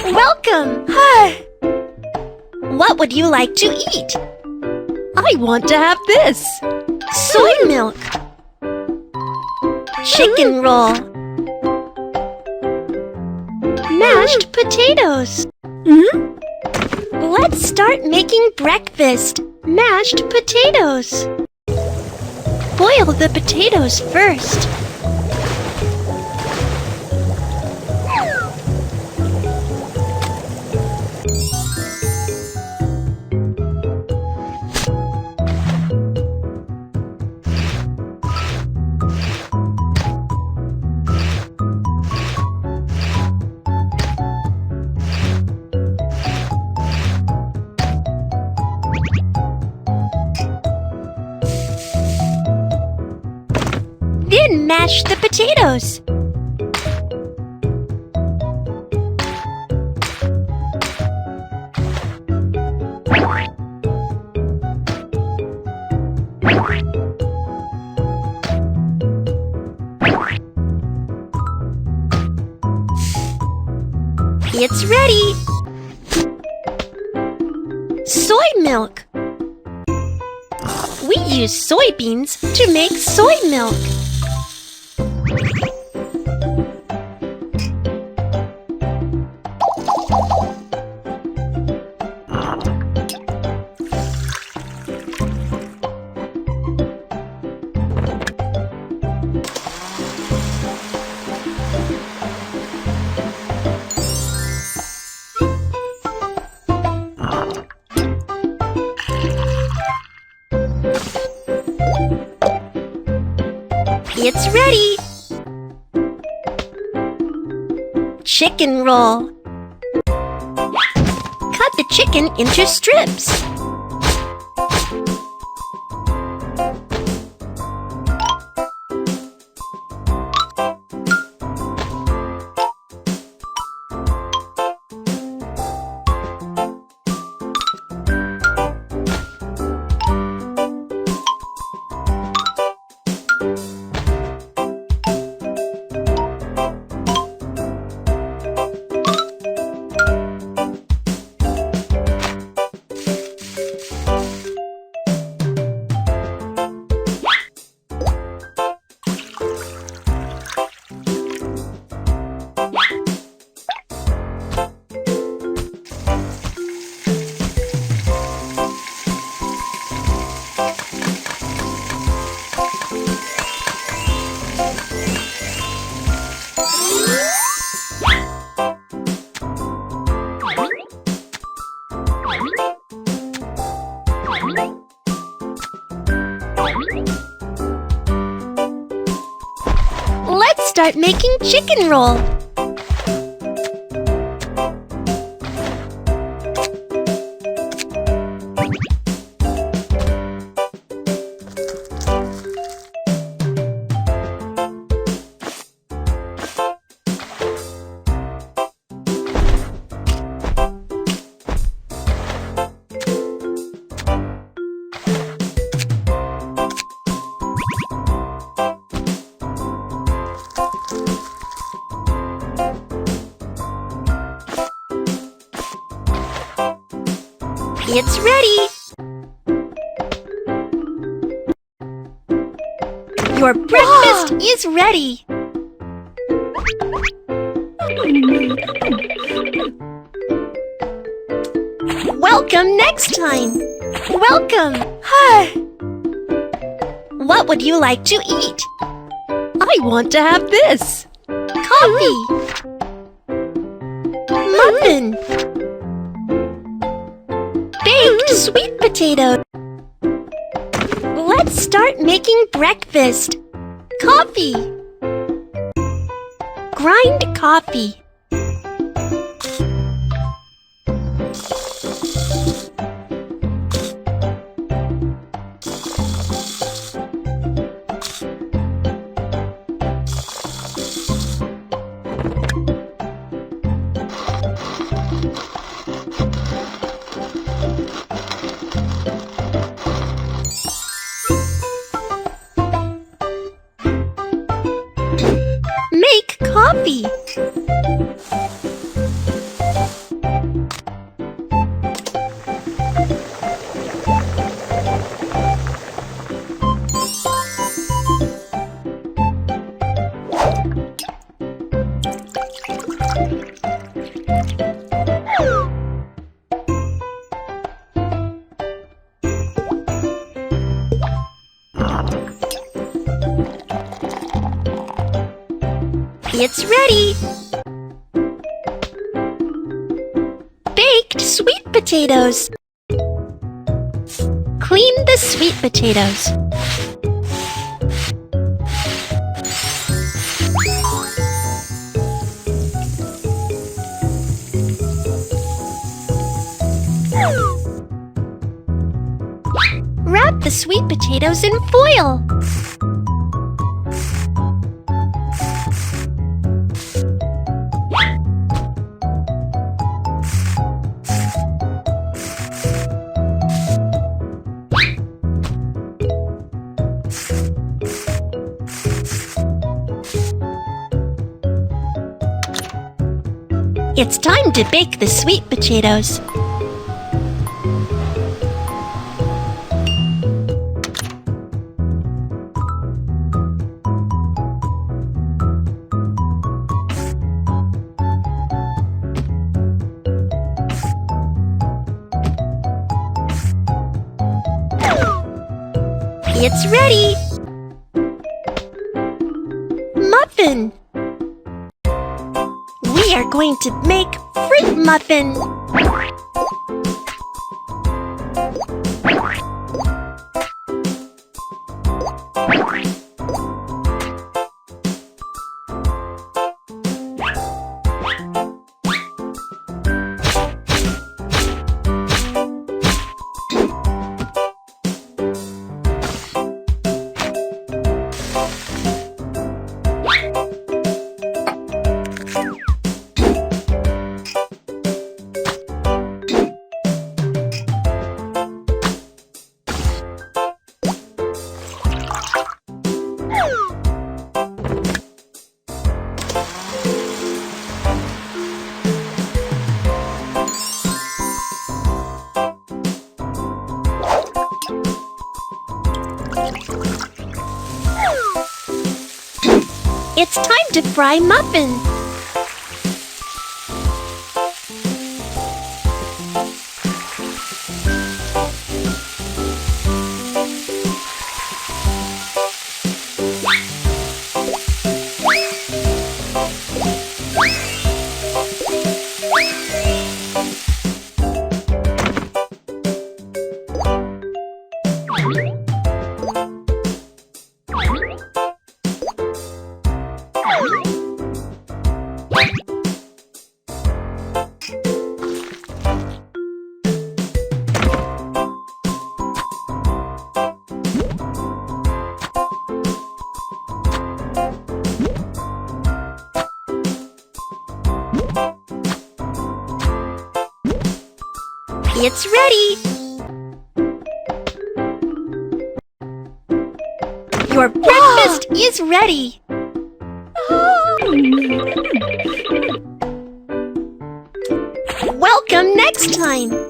Welcome! What would you like to eat? I want to have this. Soy milk. Chicken roll. Mashed potatoes. Let's start making breakfast. Mashed potatoes. Boil the potatoes first. Then mash the potatoes. It's ready! Soy milk. We use soybeans to make soy milk. It's ready! Chicken roll. Cut the chicken into strips. Let's start making chicken roll. It's ready! Your breakfast is ready! Welcome next time! Welcome! What would you like to eat? I want to have this. Coffee! Muffin! Baked sweet potato. Let's start making breakfast. Coffee. Grind coffee. Make coffee. It's ready! Baked sweet potatoes. Clean the sweet potatoes. Wrap the sweet potatoes in foil. It's time to bake the sweet potatoes. It's ready! Muffin! We are going to make fruit muffin! It's time to fry muffin. It's ready! Your breakfast is ready! Welcome next time!